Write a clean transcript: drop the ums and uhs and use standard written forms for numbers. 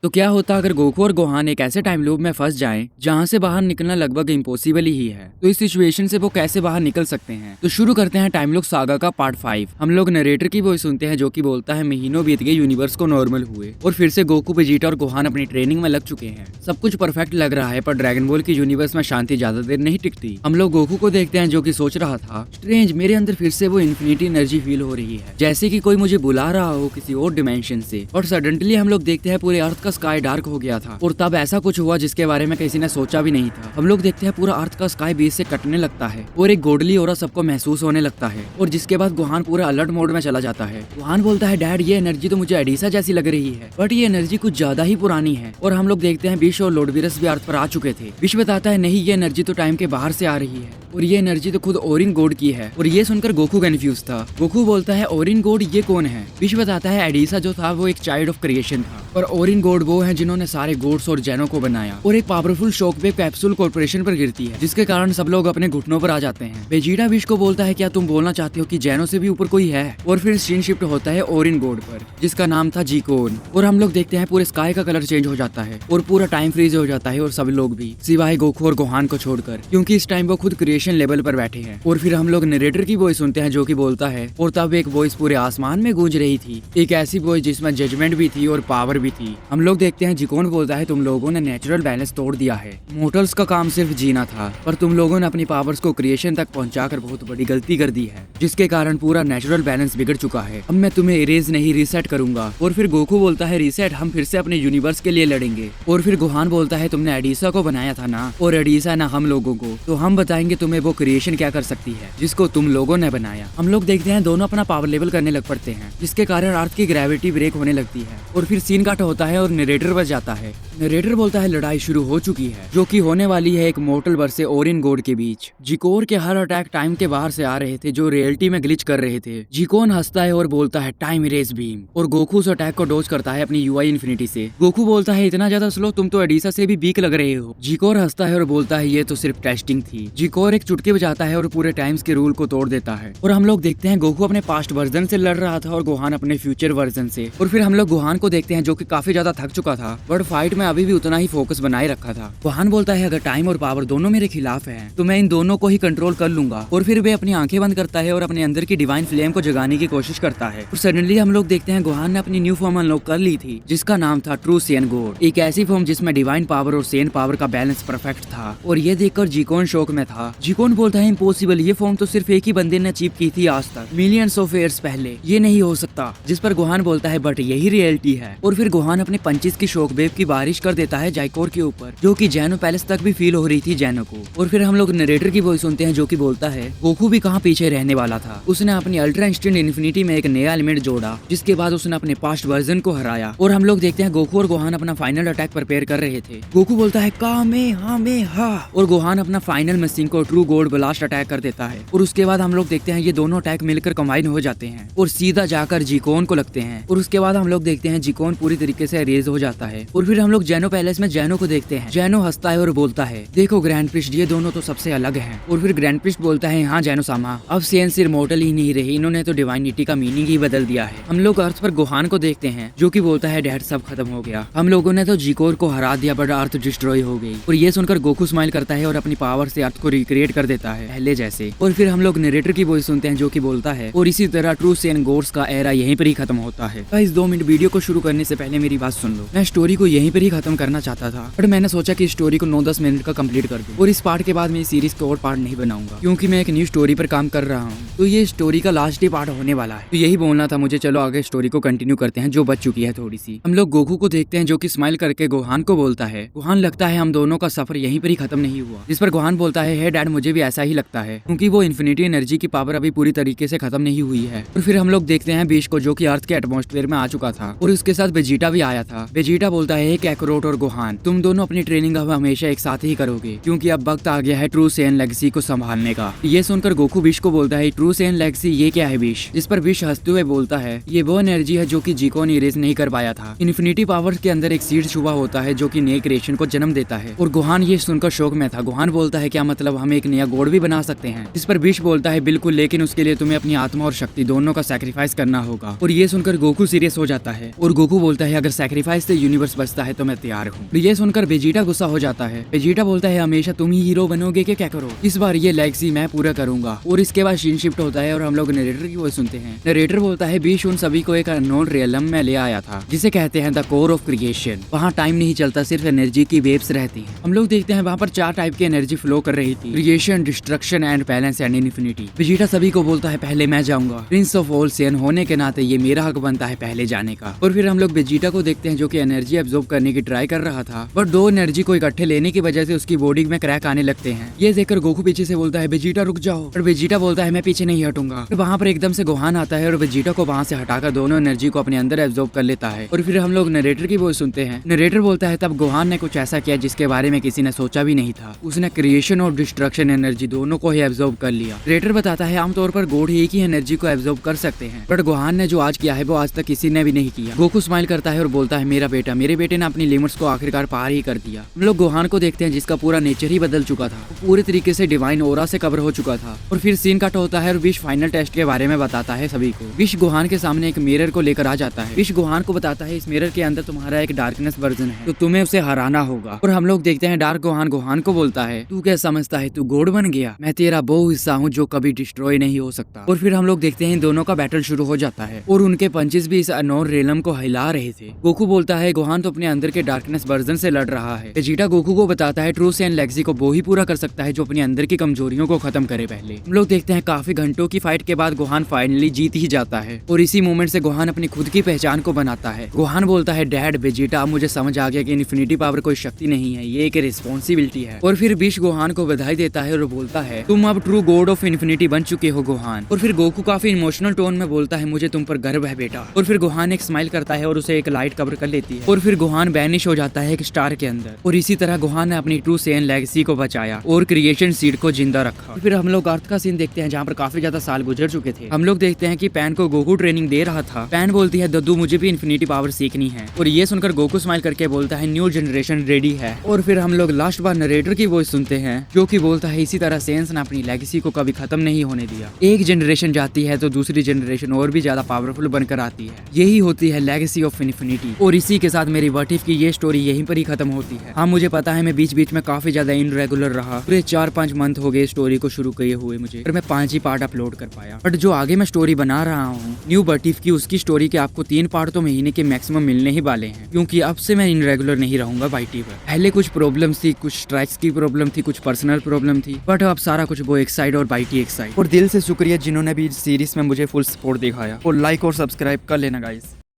तो क्या होता अगर गोकू और गोहान एक ऐसे टाइम लूप में फंस जाएं जहां से बाहर निकलना लगभग इम्पॉसिबल ही है। तो इस सिचुएशन से वो कैसे बाहर निकल सकते हैं। तो शुरू करते हैं टाइम लूप सागा का पार्ट 5। हम लोग नरेटर की वॉइस सुनते हैं जो कि बोलता है महीनों बीत गए यूनिवर्स को नॉर्मल हुए और फिर से गोकू, वेजिटा और गोहान अपनी ट्रेनिंग में लग चुके हैं। सब कुछ परफेक्ट लग रहा है पर ड्रैगन बॉल की यूनिवर्स में शांति ज्यादा देर नहीं टिकती। हम लोग गोकू को देखते हैं जो कि सोच रहा था, स्ट्रेंज, मेरे अंदर फिर से वो इन्फिनिटी एनर्जी फील हो रही है, जैसे कि कोई मुझे बुला रहा हो किसी और डिमेंशन से। और सडनली हम लोग देखते हैं पूरे अर्थ का स्काई डार्क हो गया था और तब ऐसा कुछ हुआ जिसके बारे में किसी ने सोचा भी नहीं था। हम लोग देखते हैं पूरा अर्थ का स्काई बीच से कटने लगता है और एक गोडली ओरा सबको महसूस होने लगता है। और जिसके बाद गोहान पूरा अलर्ट मोड में चला जाता है। गोहान बोलता है, डैड ये एनर्जी तो मुझे एडिसा जैसी लग रही है, बट ये एनर्जी कुछ ज्यादा ही पुरानी है। और हम लोग देखते हैं विश और लोडविरस भी अर्थ पर आ चुके थे। विश बताता है, नहीं ये एनर्जी तो टाइम के बाहर से आ रही है और ये एनर्जी तो खुद ओरिन गॉड की है। और ये सुनकर गोकू कंफ्यूज था। गोकू बोलता है, ओरिन गॉड ये कौन है। विश बताता है, एडिसा जो था वो एक चाइल्ड ऑफ क्रिएशन था और ओरिन गॉड वो है जिन्होंने सारे गॉड्स और जैनो को बनाया। और एक powerful shock wave capsule corporation पर गिरती है जिसके कारण सब लोग अपने घुटनों पर आ जाते हैं। वेजिटा विश को बोलता है, क्या तुम बोलना चाहते हो कि जैनो से भी ऊपर कोई है। और फिर सीन शिफ्ट होता है ओरिन गॉड पर जिसका नाम था जीकोन। और हम लोग देखते हैं पूरे स्काई का कलर चेंज हो जाता है और पूरा टाइम फ्रीज हो जाता है और सब लोग भी सिवाय गोकू और गोहान को छोड़कर, क्योंकि इस टाइम वो खुद क्रिएशन लेवल पर बैठे हैं। और फिर हम लोग नरेटर की वॉइस सुनते हैं जो कि बोलता है, और तब एक वॉइस पूरे आसमान में गूंज रही थी, एक ऐसी वॉइस जिसमें जजमेंट भी थी और पावर भी थी। हम लोग देखते हैं जिकोन बोलता है, तुम लोगों ने नेचुरल बैलेंस तोड़ दिया है। मोर्टल्स का काम सिर्फ जीना था पर तुम लोगों ने अपनी पावर्स को क्रिएशन तक पहुंचाकर बहुत बड़ी गलती कर दी है जिसके कारण पूरा नेचुरल बैलेंस बिगड़ चुका है। अब मैं तुम्हें इरेज नहीं रीसेट करूंगा। और फिर गोकू बोलता है, रीसेट, हम फिर से अपने यूनिवर्स के लिए लड़ेंगे। और फिर गोहान बोलता है, तुमने एडिसा को बनाया था ना, और एडिसा ना हम लोगों को, तो हम बताएंगे तुम्हें वो क्रिएशन क्या कर सकती है जिसको तुम लोगों ने बनाया। हम लोग देखते हैं दोनों अपना पावर लेवल करने लग पड़ते हैं जिसके कारण अर्थ की ग्रेविटी ब्रेक होने लगती है। और फिर सीन कट होता है और नरेटर बच जाता है। नरेटर बोलता है, लड़ाई शुरू हो चुकी है जो कि होने वाली है एक मोर्टल वर्सेस ओरिन गॉड के बीच। जिकोर के हर अटैक टाइम के बाहर से आ रहे थे जो रियलिटी में ग्लिच कर रहे थे। जिकोन हंसता है और बोलता है, टाइम इरेज बीम। और गोकू उस अटैक को डॉज करता है अपनी यूआई इन्फिनिटी से। गोकू बोलता है, इतना ज्यादा स्लो, तुम तो एडिसा से भी वीक लग रहे हो। जिकोर हंसता है और बोलता है, ये तो सिर्फ टेस्टिंग थी। जिकोर एक चुटकी बजाता है और पूरे टाइम्स के रूल को तोड़ देता है। और हम लोग देखते हैं गोकू अपने पास्ट वर्जन से लड़ रहा था और गोहान अपने फ्यूचर वर्जन से। और फिर हम लोग गोहान को देखते हैं जो कि काफी ज्यादा थक चुका था बट फाइट में अभी भी उतना ही फोकस बनाए रखा था। गोहान बोलता है, अगर टाइम और पावर दोनों मेरे खिलाफ है तो मैं इन दोनों को ही कंट्रोल कर लूंगा। और फिर वे अपनी आंखें बंद करता है और अपने अंदर की डिवाइन फ्लेम को जगाने की कोशिश करता है। और सडनली हम लोग देखते हैं गोहान ने अपनी न्यू फॉर्म अनलॉक कर ली थी जिसका नाम था ट्रू सेन गॉड, एक ऐसी फॉर्म जिसमें डिवाइन पावर और सेन पावर का बैलेंस परफेक्ट था। और ये देखकर जिकोन शौक में था। जिकोन बोलता है, इम्पॉसिबल, ये फॉर्म तो सिर्फ एक ही बंदे ने अचीव की थी आज तक, मिलियंस ऑफ ईयर्स पहले, ये नहीं हो सकता। जिस पर गोहान बोलता है, बट यही रियलिटी है। और फिर गोहान अपने पंचेस की शॉक वेव की बारिश कर देता है जाइकोर के ऊपर जो कि जैनो पैलेस तक भी फील हो रही थी जैनो को। और फिर हम लोग नरेटर की वॉइस सुनते हैं जो कि बोलता है, गोकू भी कहाँ पीछे रहने वाला था, उसने अपनी अल्ट्रा इंस्टेंट इन्फिनिटी में एक नया एलिमेंट जोड़ा जिसके बाद उसने अपने पास्ट वर्जन को हराया। और हम लोग देखते हैं गोकू और गोहान अपना फाइनल अटैक प्रिपेयर कर रहे थे। गोकू बोलता है, कामेहामेहा, और गोहान अपना फाइनल मशीन को ट्रू गॉड ब्लास्ट अटैक कर देता है। और उसके बाद हम लोग देखते हैं ये दोनों अटैक मिलकर कंबाइन हो जाते हैं और सीधा जाकर जिकोन को लगते हैं। और उसके बाद हम लोग देखते हैं जिकोन पूरी तरीके से रेज हो जाता है। और फिर हम लोग जैनो पैलेस में जैनो को देखते हैं। जैनो हंसता है और बोलता है, देखो ग्रैंड प्रिस्ट, ये दोनों तो सबसे अलग हैं। और फिर ग्रैंड प्रिस्ट बोलता है, हाँ जैनो सामा, अब सेन सिर्फ मॉर्टल ही नहीं रही, इन्होंने तो डिवाइनिटी का मीनिंग ही बदल दिया है। हम लोग अर्थ पर गोहान को देखते हैं जो कि बोलता है, डैड सब खत्म हो गया, हम लोगों ने तो जिकोर को हरा दिया बट अर्थ डिस्ट्रॉय हो गई। और ये सुनकर गोकू स्माइल करता है और अपनी पावर से अर्थ को रिक्रिएट कर देता है पहले जैसे। और फिर हम लोग नरेटर की वॉइस सुनते हैं जो कि बोलता है, और इसी तरह ट्रू सेन गॉड्स का एरा यहीं पर ही खत्म होता है। गाइस 2 मिनट वीडियो को शुरू करने से पहले मेरी बात सुन लो। मैं स्टोरी को यहीं पर ही खत्म करना चाहता था बट मैंने सोचा कि स्टोरी को 9-10 मिनट का कंप्लीट कर दूं। और इस पार्ट के बाद मैं इस सीरीज के और पार्ट नहीं बनाऊंगा क्योंकि मैं एक न्यू स्टोरी पर काम कर रहा हूँ, तो ये स्टोरी का लास्ट ही पार्ट होने वाला है। तो यही बोलना था मुझे। चलो आगे स्टोरी को कंटिन्यू करते हैं जो बच चुकी है थोड़ी सी। हम लोग गोकू को देखते हैं जो कि स्माइल करके गोहान को बोलता है, गोहान लगता है हम दोनों का सफर यहीं पर ही खत्म नहीं हुआ। जिस पर गोहान बोलता है, हे डैड मुझे भी ऐसा ही लगता है क्योंकि वो इन्फिनिटी एनर्जी की पावर अभी पूरी तरीके से खत्म नहीं हुई है। और फिर हम लोग देखते हैं बीश को जो कि अर्थ के एटमॉस्फेयर में आ चुका था और उसके साथ वेजिटा भी आया था। वेजिटा बोलता है, कैकरोट और गोहान, तुम दोनों अपनी ट्रेनिंग अब हमेशा एक साथ ही करोगे क्योंकि अब वक्त आ गया है ट्रू सेन लेगेसी को संभालने का। ये सुनकर गोकू विश को बोलता है, ट्रू सेन लेगेसी ये क्या है विश। जिस पर विश हंसते हुए बोलता है, ये वो एनर्जी है जो कि जिकोन इरेज नहीं कर पाया था। इन्फिनिटी पावर के अंदर एक सीड छुपा होता है जो कि नए क्रिएशन को जन्म देता है। और गोहान ये सुनकर शौक में था। गोहान बोलता है, क्या मतलब हम एक नया गॉड भी बना सकते हैं। जिस पर विश बोलता है, बिल्कुल, लेकिन उसके लिए तुम्हें अपनी आत्मा और शक्ति दोनों का सैक्रिफाइस करना होगा। और ये सुनकर गोकू सीरियस हो जाता है और गोकू बोलता है, है अगर सैक्रिफाइस से यूनिवर्स बचता है तो मैं तैयार हूँ। ये सुनकर वेजिटा गुस्सा हो जाता है। वेजिटा बोलता है हमेशा तुम ही हीरो बनोगे कि क्या करो, इस बार ये लेगेसी मैं पूरा करूंगा। और इसके बाद सीन शिफ्ट होता है और हम लोग नरेटर की वॉइस सुनते हैं। नरेटर बोलता है बीश उन सभी को एक अननोन रियलम में ले आया था जिसे कहते हैं द कोर ऑफ क्रिएशन। वहाँ टाइम नहीं चलता, सिर्फ एनर्जी की वेव्स रहती हैं। हम लोग देखते हैं वहाँ पर 4 टाइप की एनर्जी फ्लो कर रही थी, creation, destruction and balance and infinity. Vegeta सभी को बोलता है पहले मैं जाऊंगा, प्रिंस ऑफ ऑल सेन होने के नाते ये मेरा हक बनता है पहले जाने का। और फिर हम लोग वेजिटा को देखते हैं जो कि एनर्जी एब्जॉर्ब करने की ट्राई कर रहा था, बट 2 एनर्जी को इकट्ठे लेने की वजह से उसकी बॉडी में क्रैक आने लगते हैं। ये देखकर गोकू पीछे से बोलता है वेजिटा रुक जाओ, और वेजिटा बोलता है मैं पीछे नहीं हटूंगा। फिर वहाँ पर एकदम से गोहान आता है और वेजिटा को वहाँ से हटाकर दोनों एनर्जी को अपने अंदर एब्जॉर्ब कर लेता है। और फिर हम लोग नरेटर की वॉइस सुनते हैं। नरेटर बोलता है तब गोहान ने कुछ ऐसा किया जिसके बारे में किसी ने सोचा भी नहीं था। उसने क्रिएशन और डिस्ट्रक्शन एनर्जी दोनों को ही एब्जॉर्ब कर लिया। नरेटर बताता है आमतौर पर गॉड ही एक ही एनर्जी को एब्जॉर्ब कर सकते हैं, बट गोहान ने जो आज किया है वो आज तक किसी ने भी नहीं किया। गोकू स्माइल करता है और बोलता है मेरा बेटा, मेरे बेटे ने अपनी लिमिट्स को आखिरकार पार ही कर दिया। हम लोग गोहान को देखते हैं जिसका पूरा नेचर ही बदल चुका था, वो पूरे तरीके से डिवाइन ओरा से कवर हो चुका था। और फिर सीन कट होता है और विश फाइनल टेस्ट के बारे में बताता है सभी को। विश गोहान के सामने एक मिरर को लेकर आ जाता है। विश गोहान को बताता है इस मिरर के अंदर तुम्हारा एक डार्कनेस वर्जन है तो तुम्हें उसे हराना होगा। और हम लोग देखते हैं डार्क गोहान गोहान को बोलता है तू क्या समझता है, तू गॉड बन गया, मैं तेरा वो हिस्सा हूँ जो कभी डिस्ट्रॉय नहीं हो सकता। और फिर हम लोग देखते हैं इन दोनों का बैटल शुरू हो जाता है और उनके पंचेस भी इस अननोन रेलम को हिला रहे थे। गोकू बोलता है गोहान तो अपने अंदर के डार्कनेस वर्जन से लड़ रहा है। वेजिटा गोकू को बताता है ट्रू सेन लेगेसी को वो ही पूरा कर सकता है जो अपने अंदर की कमजोरियों को खत्म करे। पहले हम लोग देखते हैं काफी घंटों की फाइट के बाद गोहान फाइनली जीत ही जाता है और इसी मोमेंट से गोहान अपनी खुद की पहचान को बनाता है। गोहान बोलता है डैड वेजिटा अब मुझे समझ आ गया कि इन्फिनिटी पावर कोई शक्ति नहीं है, ये एक रिस्पॉन्सिबिलिटी है। और फिर विश गोहान को बधाई देता है और बोलता है तुम अब ट्रू गॉड ऑफ इन्फिनिटी बन चुके हो गोहान। और फिर गोकू काफी इमोशनल टोन में बोलता है मुझे तुम पर गर्व है बेटा। और फिर गोहान एक स्माइल करता है और उसे एक लाइट कवर कर लेती है और फिर गोहान बैनिश हो जाता है एक स्टार के अंदर। और इसी तरह गोहान ने अपनी ट्रू सेन लेगेसी को बचाया और क्रिएशन सीड को जिंदा रखा। फिर हम लोग अर्थ का सीन देखते हैं जहाँ पर काफी ज्यादा साल गुजर चुके थे। हम लोग देखते हैं कि पैन को गोकू ट्रेनिंग दे रहा था। पैन बोलती है दद्दू मुझे भी इन्फिनिटी पावर सीखनी है, और ये सुनकर गोकू स्माइल करके बोलता है न्यू जनरेशन रेडी है। और फिर हम लोग लास्ट बार नरेटर की वॉइस सुनते हैं जो कि बोलता है इसी तरह सेंस ने अपनी लेगेसी को कभी खत्म नहीं होने दिया। एक जनरेशन जाती है तो दूसरी जनरेशन और भी ज्यादा पावरफुल बनकर आती है, यही होती है लेगेसी ऑफ इन्फिनिटी। और इसी के साथ मेरी व्हाट इफ की ये स्टोरी यहीं पर ही खत्म होती है। हाँ मुझे पता है मैं बीच बीच में काफी ज्यादा इनरेगुलर रहा, पूरे 4-5 मंथ हो गए स्टोरी को शुरू किए हुए मुझे, पर मैं 5 ही पार्ट अपलोड कर पाया। बट जो आगे मैं स्टोरी बना रहा हूँ न्यू व्हाट इफ की, उसकी स्टोरी के आपको 3 पार्ट तो महीने के मैक्सिमम मिलने ही वाले हैं, क्योंकि अब से मैं इनरेगुलर नहीं रहूंगा वाईटी पर। पहले कुछ प्रॉब्लम थी, कुछ स्ट्राइक्स की प्रॉब्लम थी, कुछ पर्सनल प्रॉब्लम थी, बट अब सारा कुछ वो एक साइड और वाईटी एक साइड। और दिल से शुक्रिया जिन्होंने भी इस सीरीज में मुझे फुल सपोर्ट दिखाया। और लाइक और सब्सक्राइब कर लेना गाइस।